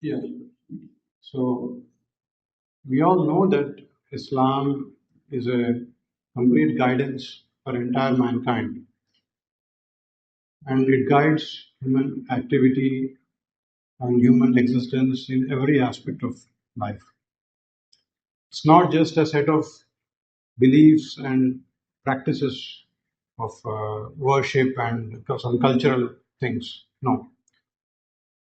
Yeah. So we all know that Islam is a complete guidance for entire mankind, and it guides human activity and human existence in every aspect of life. It's not just a set of beliefs and practices of worship and some cultural things. No,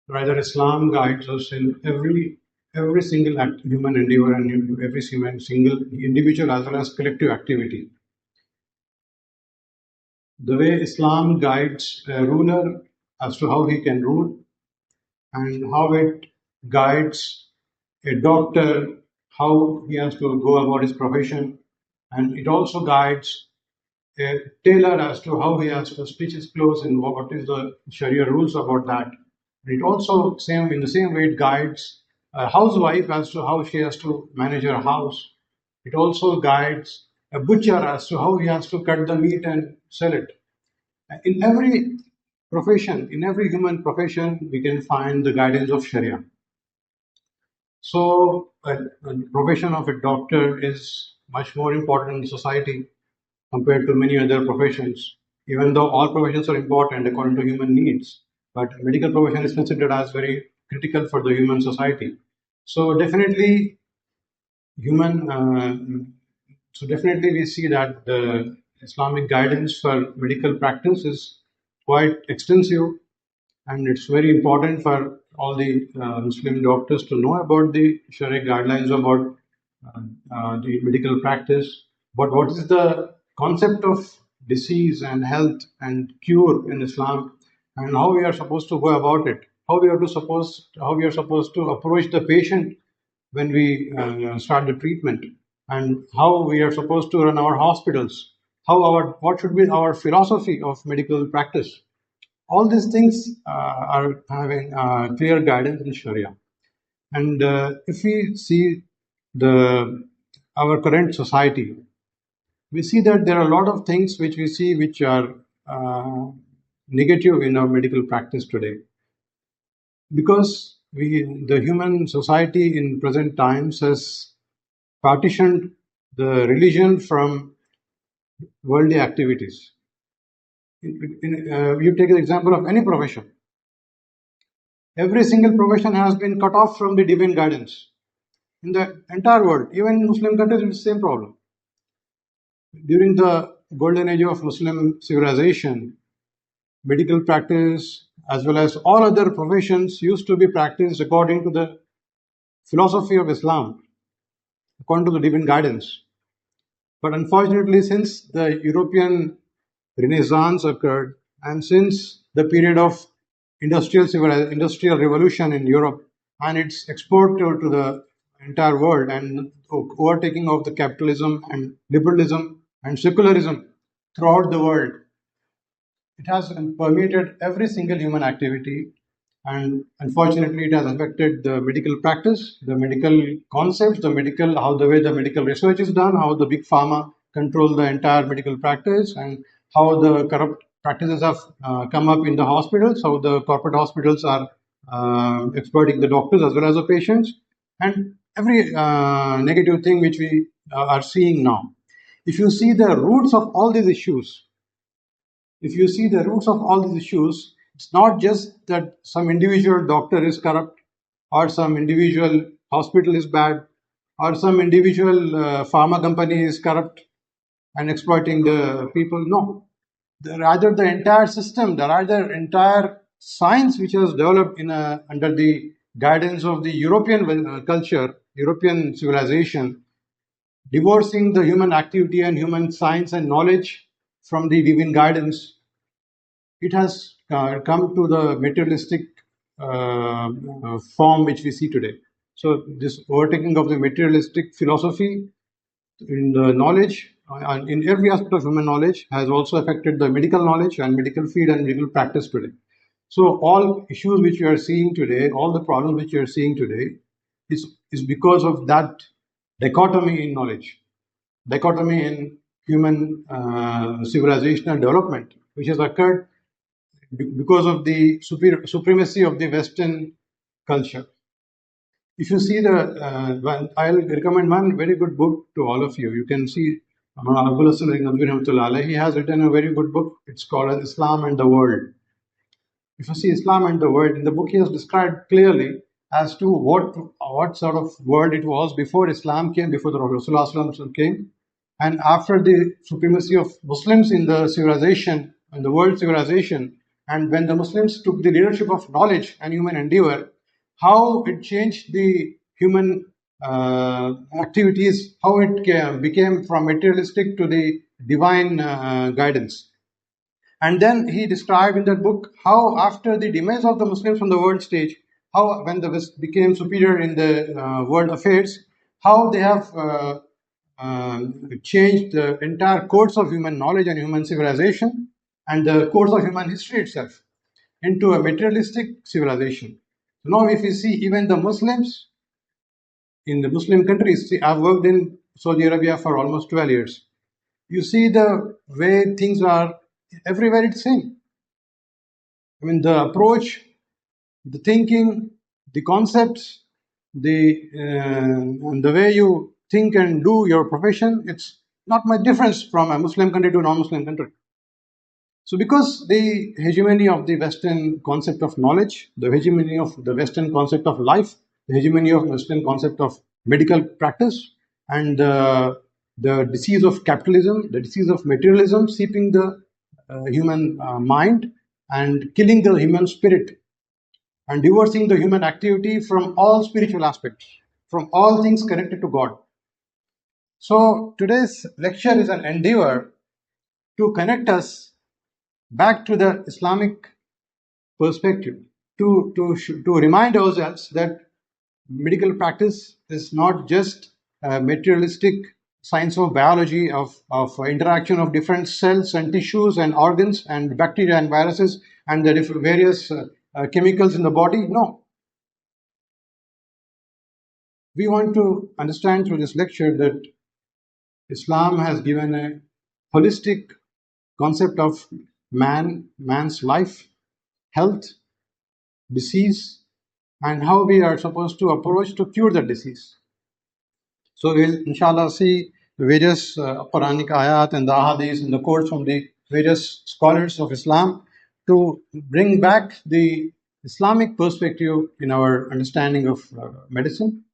rather Islam guides us in every single human endeavor and in every single individual as well as collective activity. The way Islam guides a ruler as to how he can rule, and how it guides a doctor how he has to go about his profession, and it also guides a tailor as to how he has to stitch his clothes and what is the Sharia rules about that. It also same in the same way it guides a housewife as to how she has to manage her house. It also guides a butcher as to how he has to cut the meat and sell it. In every profession, in every human profession, we can find the guidance of Sharia. So, the profession of a doctor is much more important in society compared to many other professions, even though all professions are important according to human needs. But medical profession is considered as very critical for the human society. So, definitely, human. So, definitely, we see that the Islamic guidance for medical practice is quite extensive, and it's very important for all the Muslim doctors to know about the Sharia guidelines about the medical practice. But what is the concept of disease and health and cure in Islam, and how we are supposed to go about it? How we are supposed to approach the patient when we start the treatment, and how we are supposed to run our hospitals. What should be our philosophy of medical practice? All these things are having clear guidance in Sharia. And if we see the our current society, we see that there are a lot of things which we see which are uh, negative in our medical practice today, because the human society in present times has partitioned the religion from worldly activities. You take the example of any profession. Every single profession has been cut off from the divine guidance in the entire world. Even in Muslim countries, it's the same problem. During the golden age of Muslim civilization, medical practice as well as all other professions used to be practiced according to the philosophy of Islam, according to the divine guidance. But unfortunately, since the European Renaissance occurred, and since the period of industrial revolution in Europe and its export to the entire world, and overtaking of the capitalism and liberalism and secularism throughout the world, it has permeated every single human activity, and unfortunately, it has affected the medical practice, the medical concepts, how the way the medical research is done, how the big pharma control the entire medical practice, and how the corrupt practices have come up in the hospitals, how the corporate hospitals are exploiting the doctors as well as the patients, and every negative thing which we are seeing now. If you see the roots of all these issues, if you see the roots of all these issues, it's not just that some individual doctor is corrupt, or some individual hospital is bad, or some individual pharma company is corrupt and exploiting the people. No, rather the entire system, the rather entire science which was developed under the guidance of the European culture, European civilization, divorcing the human activity and human science and knowledge from the divine guidance, it has come to the materialistic form which we see today. So, this overtaking of the materialistic philosophy in the knowledge and in every aspect of human knowledge has also affected the medical knowledge and medical field and medical practice today. So, all issues which you are seeing today, all the problems which you are seeing today, is because of that dichotomy in knowledge, dichotomy in human civilizational development, which has occurred because of the supremacy of the Western culture. If you see I'll recommend one very good book to all of you. You can see he has written a very good book. It's called Islam and the World. If you see Islam and the world, in the book he has described clearly as to what sort of world it was before Islam came, before the Rasulullah came, and after the supremacy of Muslims in the civilization, in the world civilization, and when the Muslims took the leadership of knowledge and human endeavor, how it changed the human activities, how it became from materialistic to the divine guidance. And then he described in that book how, after the demise of the Muslims on the world stage, how when the West became superior in the world affairs, how they have changed the entire course of human knowledge and human civilization and the course of human history itself into a materialistic civilization. So now, if you see even the Muslims in the Muslim countries, see, I've worked in Saudi Arabia for almost 12 years. You see the way things are everywhere, it's same. I mean, the approach, the thinking, the concepts, and the way you think and do your profession, it's not much difference from a Muslim country to a non-Muslim country. So because the hegemony of the Western concept of knowledge, the hegemony of the Western concept of life, the hegemony of Western concept of medical practice, and the disease of capitalism, the disease of materialism seeping the human mind and killing the human spirit and divorcing the human activity from all spiritual aspects, from all things connected to God. So today's lecture is an endeavor to connect us back to the Islamic perspective, to remind ourselves that medical practice is not just a materialistic science of biology, of interaction of different cells and tissues and organs and bacteria and viruses and the various chemicals in the body. No. We want to understand through this lecture that Islam has given a holistic concept of man's life, health, disease, and how we are supposed to approach to cure that disease. So we'll inshallah see the various Quranic ayat and the ahadith and the quotes from the various scholars of Islam to bring back the Islamic perspective in our understanding of medicine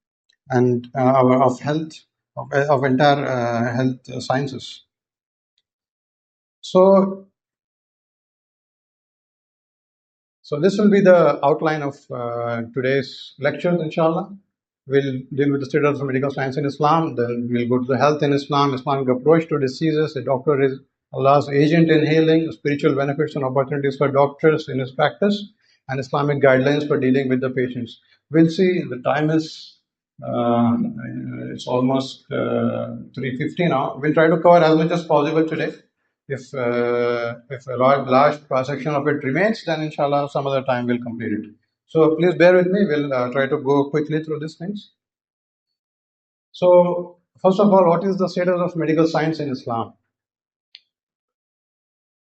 and of health, of entire health sciences. So this will be the outline of today's lecture, inshallah. We'll deal with the status of medical science in Islam, then we'll go to the health in Islam, Islamic approach to diseases. The doctor is Allah's agent in healing, spiritual benefits and opportunities for doctors in his practice, and Islamic guidelines for dealing with the patients. We'll see, the time is, it's almost 3:50 now. We'll try to cover as much as possible today. If a large cross-section of it remains, then inshallah some other time we'll complete it. So please bear with me. We'll try to go quickly through these things. So first of all, what is the status of medical science in Islam?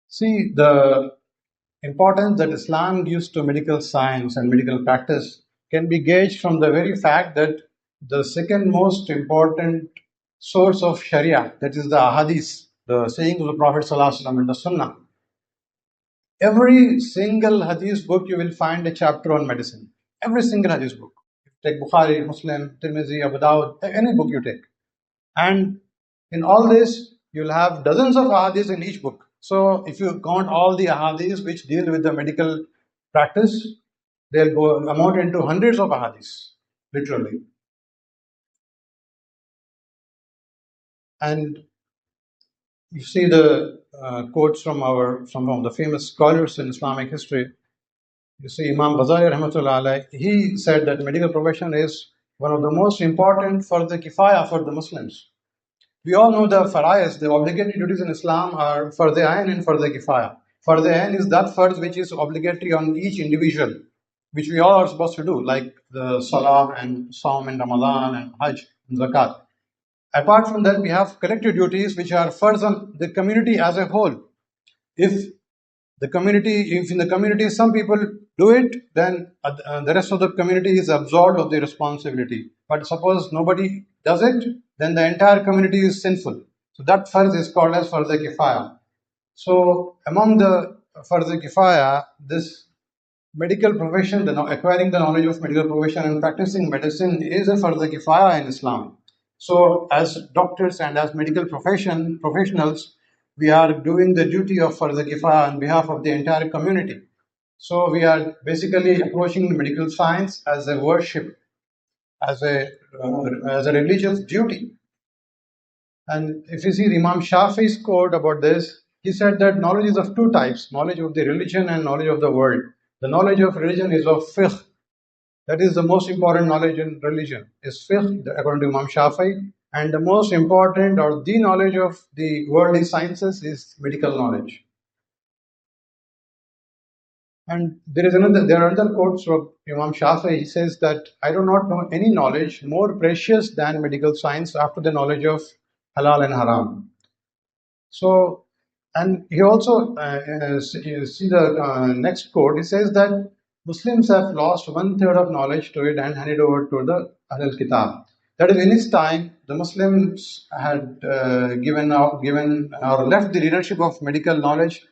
See, the importance that Islam gives to medical science and medical practice can be gauged from the very fact that the second most important source of Sharia, that is the ahadith, the sayings of the Prophet ﷺ and the Sunnah. Every single hadith book you will find a chapter on medicine. Every single hadith book. Take Bukhari, Muslim, Tirmidhi, Abu Dawud, any book you take. And in all this, you'll have dozens of ahadith in each book. So if you count all the ahadith which deal with the medical practice, they'll go amount into hundreds of ahadith, literally. And you see the quotes from the famous scholars in Islamic history. You see, Imam Ghazali rahmatullah alayh, he said that medical profession is one of the most important for the kifaya for the Muslims. We all know the fara'is, the obligatory duties in Islam are farz ayn and farz kifaya. Farz ayn is that farz which is obligatory on each individual, which we all are supposed to do, like the salah and Saum and Ramadan and Hajj and Zakat. Apart from that, we have collective duties which are farz on the community as a whole. If in the community some people do it, then the rest of the community is absolved of the responsibility. But suppose nobody does it, then the entire community is sinful. So that farz is called as farz kifaya. So among the farz kifaya, this medical profession, acquiring the knowledge of medical profession and practicing medicine is a farz kifaya in Islam. So as doctors and as medical professionals, we are doing the duty of farz kifaya on behalf of the entire community. So we are basically approaching medical science as a worship, as a religious duty. And if you see Imam Shafi's quote about this, he said that knowledge is of two types: knowledge of the religion and knowledge of the world. The knowledge of religion is of fiqh. That is the most important knowledge in religion, is fiqh, according to Imam Shafi. And the most important or the knowledge of the worldly sciences is medical knowledge. And there are other quotes from Imam Shafi. He says that I do not know any knowledge more precious than medical science after the knowledge of halal and haram. So, and he also, you see the next quote, he says that Muslims have lost one third of knowledge to it and handed over to the Ahl Kitab. That is, in his time, the Muslims had given or left the leadership of medical knowledge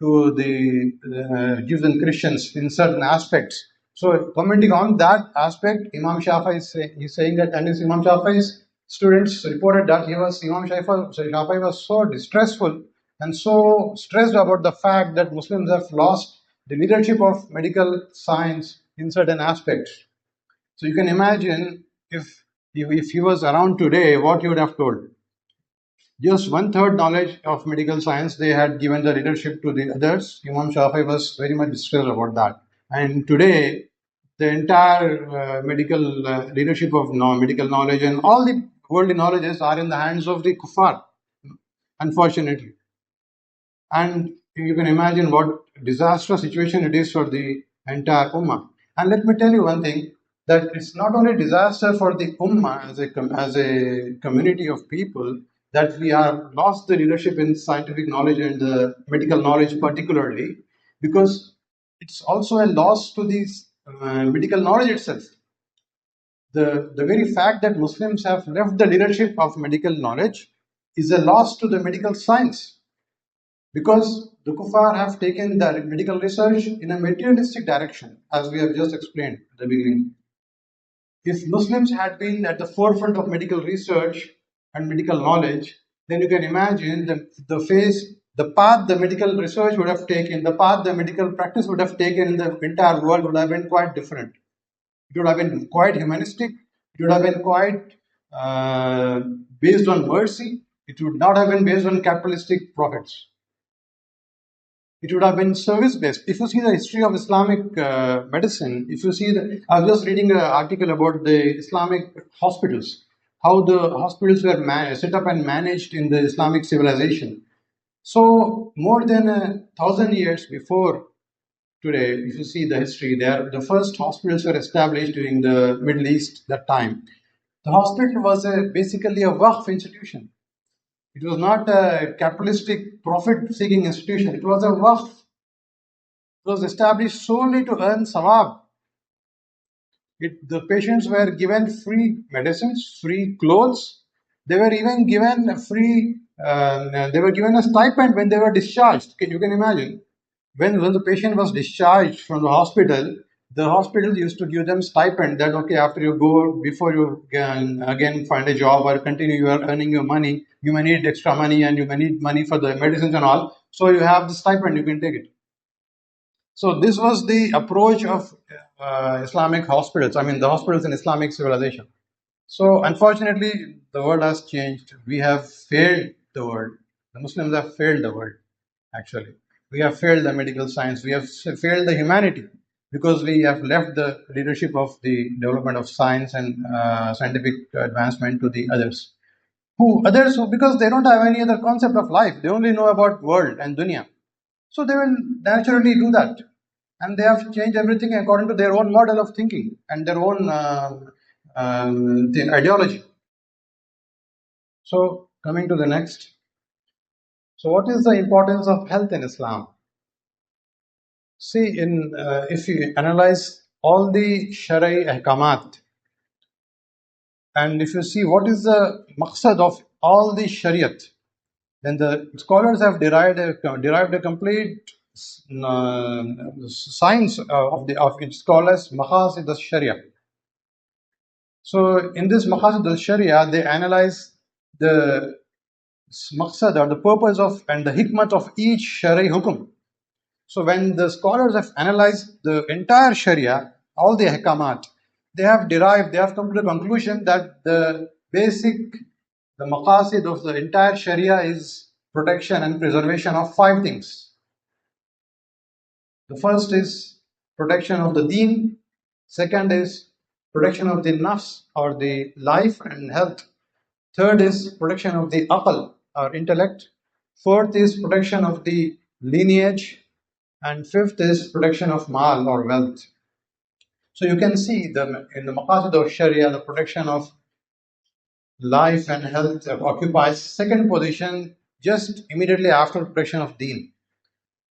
to the Jews and Christians in certain aspects. So, commenting on that aspect, Imam Shafi is saying that, and his Imam Shafi's students reported that Imam Shafi was so distressful and so stressed about the fact that Muslims have lost the leadership of medical science in certain aspects. So you can imagine if he was around today, what he would have told. Just one third knowledge of medical science, they had given the leadership to the others. Imam Shafi was very much distressed about that. And today, the entire medical leadership of medical knowledge and all the worldly knowledges are in the hands of the kuffar, unfortunately. And you can imagine what disastrous situation it is for the entire ummah. And let me tell you one thing, that it's not only disaster for the ummah as a community of people, that we have lost the leadership in scientific knowledge and medical knowledge particularly, because it's also a loss to the medical knowledge itself. The very fact that Muslims have left the leadership of medical knowledge is a loss to the medical science, because the kuffar have taken the medical research in a materialistic direction, as we have just explained at the beginning. If Muslims had been at the forefront of medical research and medical knowledge, then you can imagine the path the medical research would have taken, the path the medical practice would have taken in the entire world would have been quite different. It would have been quite humanistic. It would have been quite based on mercy. It would not have been based on capitalistic profits. It would have been service based. If you see the history of Islamic medicine, if you see I was just reading an article about the Islamic hospitals, how the hospitals were set up and managed in the Islamic civilization. So more than 1,000 years before today, if you see the history there, the first hospitals were established during the Middle East that time. The hospital was basically a waqf institution. It was not a capitalistic profit-seeking institution. It was a waqf. It was established solely to earn sawab. The patients were given free medicines, free clothes. They were even given they were given a stipend when they were discharged. You can imagine. When the patient was discharged from the hospital used to give them stipend that, okay, after you go, before you can again find a job or continue you are earning your money, you may need extra money and you may need money for the medicines and all. So you have the stipend, you can take it. So this was the approach of Islamic hospitals. I mean, the hospitals in Islamic civilization. So unfortunately, the world has changed. We have failed the world. The Muslims have failed the world, actually. We have failed the medical science. We have failed the humanity because we have left the leadership of the development of science and scientific advancement to the others. Because they don't have any other concept of life. They only know about world and dunya. So they will naturally do that. And they have changed everything according to their own model of thinking and their own ideology. So coming to the next. So what is the importance of health in Islam? See, in if you analyze all the Shari ahkamat, and if you see what is the maqsad of all the Shariat, then the scholars have derived a complete uh, science of its called as Maqasid al-Sharia. So in this Maqasid al-Sharia, they analyze the maqsad or the purpose of and the hikmat of each Shari hukum. So when the scholars have analyzed the entire Sharia, all the hakamat, they have come to the conclusion that the maqasid of the entire Sharia is protection and preservation of five things. The first is protection of the deen. Second is protection of the nafs or the life and health. Third is protection of the aql or intellect. Fourth is protection of the lineage. And fifth is protection of mal or wealth. So you can see in the maqasid of Sharia, the protection of life and health occupies second position just immediately after protection of deen.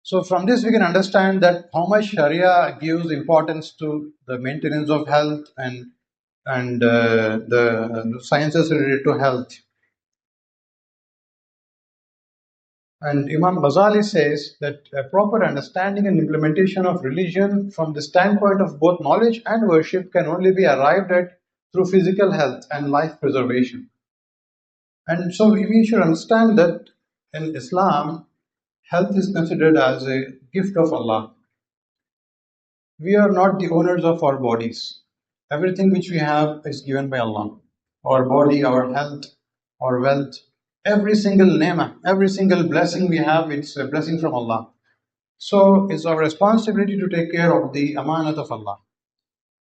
So from this we can understand that how much Sharia gives importance to the maintenance of health and the sciences related to health. And Imam Ghazali says that a proper understanding and implementation of religion from the standpoint of both knowledge and worship can only be arrived at through physical health and life preservation. And so we should understand that in Islam, health is considered as a gift of Allah. We are not the owners of our bodies. Everything which we have is given by Allah. Our body, our health, our wealth, every single ni'mah, every single blessing we have, it's a blessing from Allah. So it's our responsibility to take care of the amanat of Allah.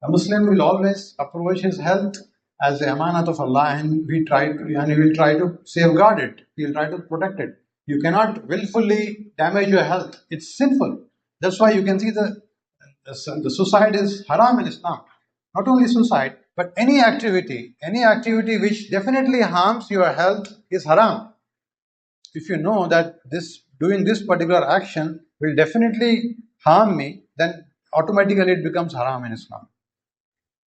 A Muslim will always approach his health as the amanat of Allah, and he will try to safeguard it. He will try to protect it. You cannot willfully damage your health. It's sinful. That's why you can see the suicide is haram in Islam. Not only suicide, but any activity which definitely harms your health is haram. If you know that doing this particular action will definitely harm me, then automatically it becomes haram in Islam.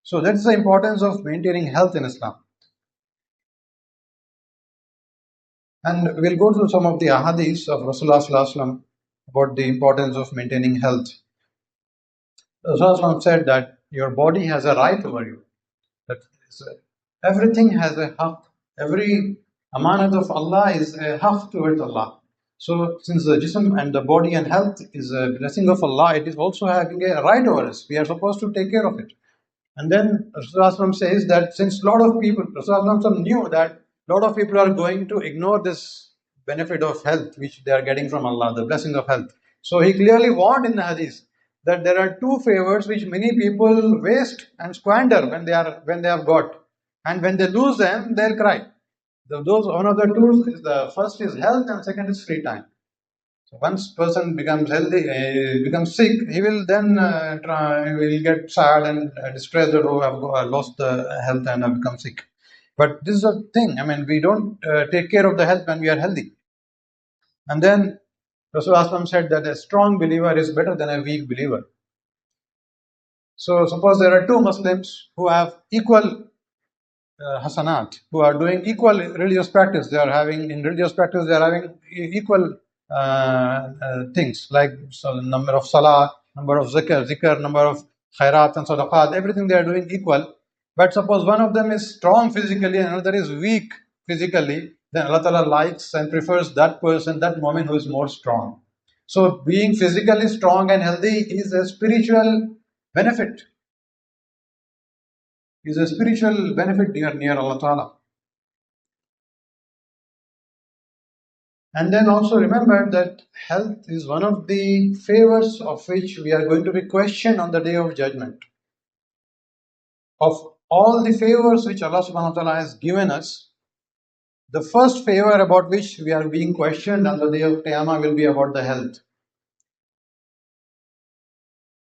So that's the importance of maintaining health in Islam. And we'll go through some of the ahadiths of Rasulullah Sallallahu Alaihi Wasallam about the importance of maintaining health. Rasulullah said that your body has a right over you. That everything has a haqq. Every amanat of Allah is a haqq towards Allah. So since the jism and the body and health is a blessing of Allah, it is also having a right over us. We are supposed to take care of it. And then Rasulullah says that since a lot of people, Rasulullah knew that a lot of people are going to ignore this benefit of health which they are getting from Allah, the blessing of health. So he clearly warned in the hadith that there are two favors which many people waste and squander when they have got, and when they lose them, they'll cry. One of the two is the first is health, and second is free time. So once person becomes healthy, becomes sick, he will then will get sad and distressed that I've lost the health and I've become sick. But this is a thing. I mean, we don't take care of the health when we are healthy. And then Rasulullah said that a strong believer is better than a weak believer. So suppose there are two Muslims who have equal hasanat, who are doing equal religious practice. They are having equal things like number of salah, number of zikr, number of khairat and sadaqat, everything they are doing equal. But suppose one of them is strong physically and another is weak physically, then Allah Ta'ala likes and prefers that person, that moment who is more strong. So being physically strong and healthy is a spiritual benefit. Is a spiritual benefit near Allah Ta'ala. And then also remember that health is one of the favors of which we are going to be questioned on the day of judgment. Of all the favors which Allah Subhanahu wa Ta'ala has given us, the first favor about which we are being questioned on the day of Qiyamah will be about the health.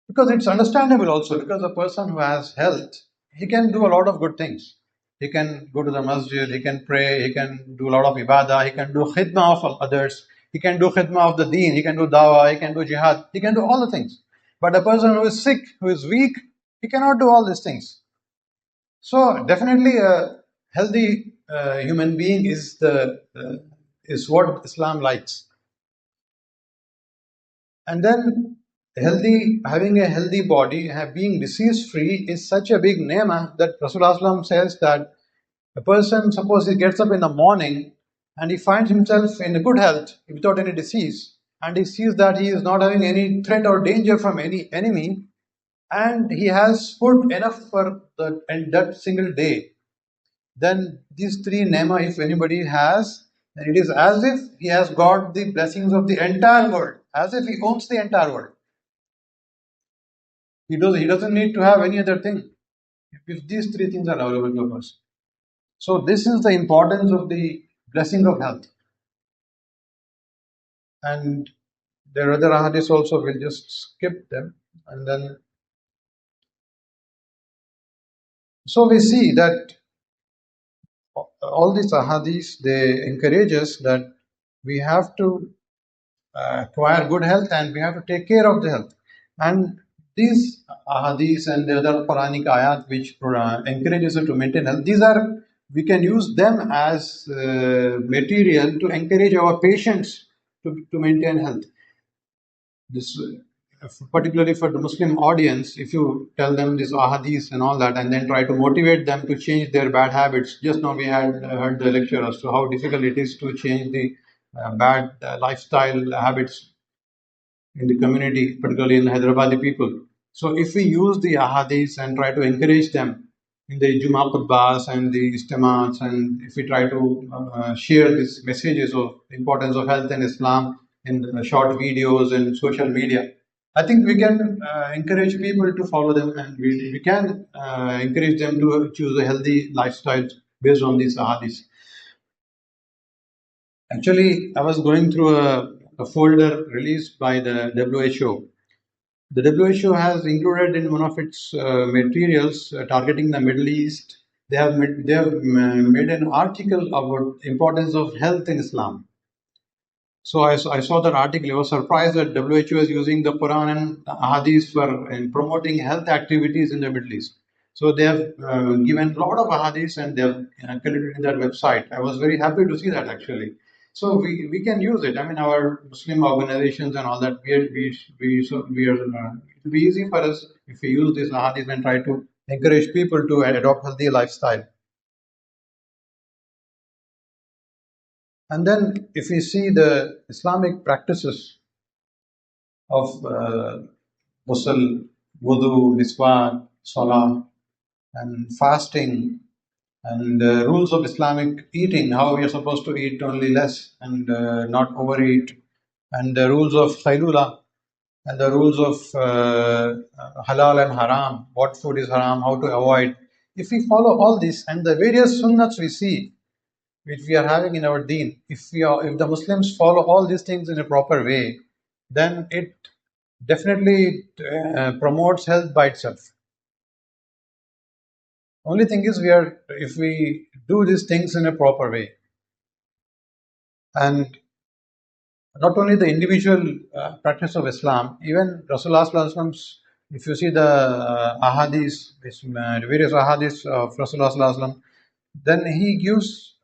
Because it's understandable also, because a person who has health, he can do a lot of good things. He can go to the masjid, he can pray, he can do a lot of ibadah, he can do khidmah of others, he can do khidmah of the deen, he can do dawah, he can do jihad, he can do all the things. But a person who is sick, who is weak, he cannot do all these things. So definitely, a healthy human being is what Islam likes. And then having a healthy body, being disease free is such a big neema that Rasulullah says that a person, suppose he gets up in the morning and he finds himself in good health without any disease, and he sees that he is not having any threat or danger from any enemy, and he has food enough for that single day, then these three nema, if anybody has, then it is as if he has got the blessings of the entire world, as if he owns the entire world. He doesn't need to have any other thing if these three things are available to us. So this is the importance of the blessing of health. And there are other ahadiths also, we'll just skip them. And then, so we see that all these ahadiths, they encourage us that we have to acquire good health and we have to take care of the health. And these ahadiths and the other Quranic ayat which encourages us to maintain health, we can use them as material to encourage our patients to maintain health. This, particularly for the Muslim audience, if you tell them these ahadiths and all that, and then try to motivate them to change their bad habits. Just now we had heard the lecture as to how difficult it is to change the bad lifestyle habits in the community, particularly in Hyderabadi people. So if we use the ahadiths and try to encourage them in the Jummah khutbahs and the istimats, and if we try to share these messages of importance of health and Islam in short videos and social media, I think we can encourage people to follow them, and we can encourage them to choose a healthy lifestyle based on these ahadiths. Actually, I was going through a folder released by the WHO. The WHO has included in one of its materials targeting the Middle East. They have made an article about importance of health in Islam. So I saw that article. I was surprised that WHO is using the Quran and Hadith for in promoting health activities in the Middle East. So they have given a lot of Hadiths and they have collected in their website. I was very happy to see that actually. So we can use it. I mean, our Muslim organizations and all that. It will be easy for us if we use these Hadiths and try to encourage people to adopt healthy lifestyle. And then if we see the Islamic practices of ghusl, wudu, miswak, salah, and fasting, and rules of Islamic eating, how we are supposed to eat only less and not overeat, and the rules of khailula, and the rules of halal and haram, what food is haram, how to avoid. If we follow all this and the various sunnats we see, which we are having in our deen, if the Muslims follow all these things in a proper way, then it definitely promotes health by itself. Only thing is, if we do these things in a proper way, and not only the individual practice of Islam, even Rasulullah, if you see the ahadith, various ahadiths of Rasulullah, then he gives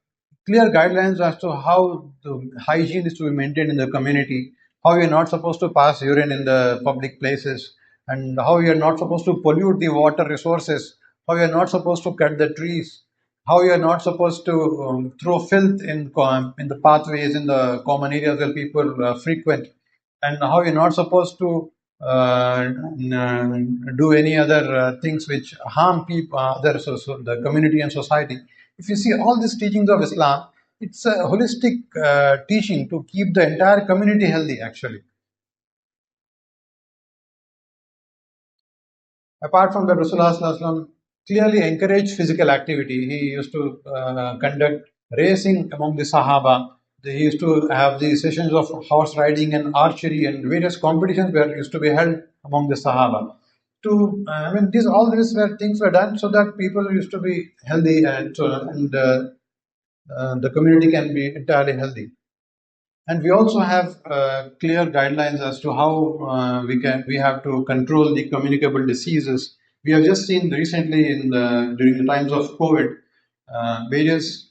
clear guidelines as to how the hygiene is to be maintained in the community, how you're not supposed to pass urine in the public places, and how you're not supposed to pollute the water resources, how you're not supposed to cut the trees, how you're not supposed to throw filth in the pathways in the common areas where people frequent, and how you're not supposed to do any other things which harm people, the community and society. If you see all these teachings of Islam, it's a holistic teaching to keep the entire community healthy, actually. Apart from that, Rasulullah clearly encouraged physical activity. He used to conduct racing among the Sahaba. He used to have the sessions of horse riding and archery, and various competitions were used to be held among the Sahaba. All these were things were done so that people used to be healthy, and the community can be entirely healthy. And we also have clear guidelines as to how we have to control the communicable diseases. We have just seen recently during the times of COVID, various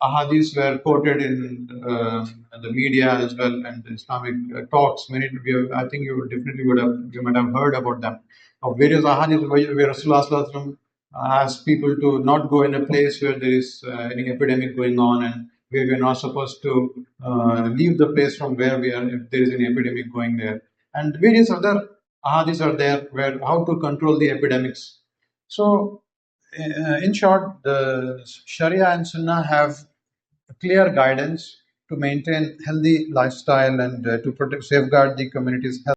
ahadiths were quoted in the media as well, and Islamic talks. I think you might have heard about them, of various ahadiths where Rasulullah Sallallahu Alaihi Wasallam asked people to not go in a place where there is any epidemic going on, and where we are not supposed to leave the place from where we are if there is an epidemic going there. And various other ahadiths are there where how to control the epidemics. So, in short, the Sharia and Sunnah have clear guidance to maintain healthy lifestyle and to protect, safeguard the community's health.